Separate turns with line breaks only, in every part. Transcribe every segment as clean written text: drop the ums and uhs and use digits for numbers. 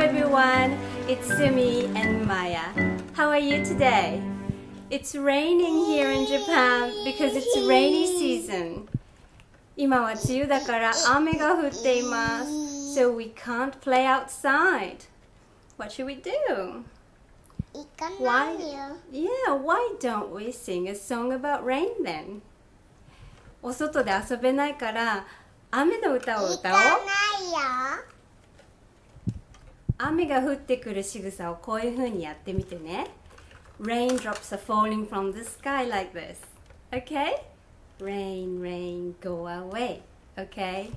everyone, it's Sumi and Maya. How are you today? It's raining here in Japan because it's rainy season. 今は梅雨だから雨が降っています。So we can't play outside. What should we do? Why don't we sing a song about rain then? お外で遊べないから雨の歌を歌おう。雨が降ってくる仕草をこういう風にやってみてね。Raindrops are falling from the sky like this. Okay? Rain, rain, go away. Okay?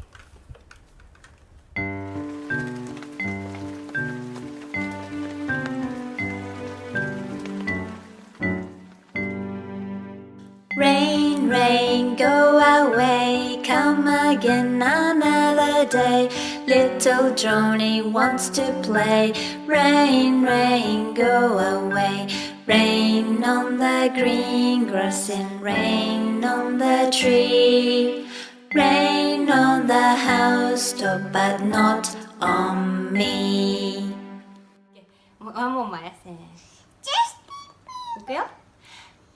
Rain, rain, go away, come again another day. Little Johnny wants to play. Rain, rain, go away. Rain on the green grass and rain on the tree. Rain on the house-top, but not on me.
もう前せー。いくよ。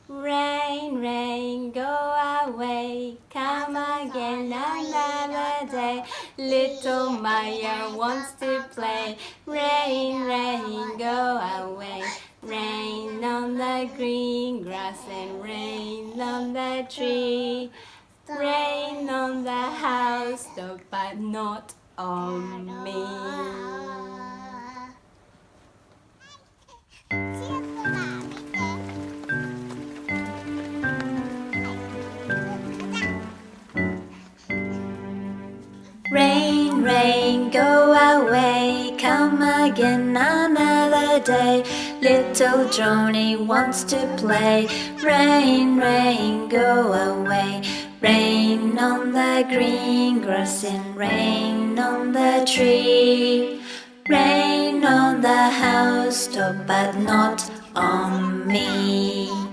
Rain, rain, go away, come again another day. Little Maya wants to play. Rain, rain, go away. Rain on the green grass and rain on the tree. Rain on the house, but not on me.
Rain, rain, go away, come again another day. Little Johnny wants to play. Rain, rain, go away. Rain on the green grass and rain on the tree. Rain on the house-top, but not on me.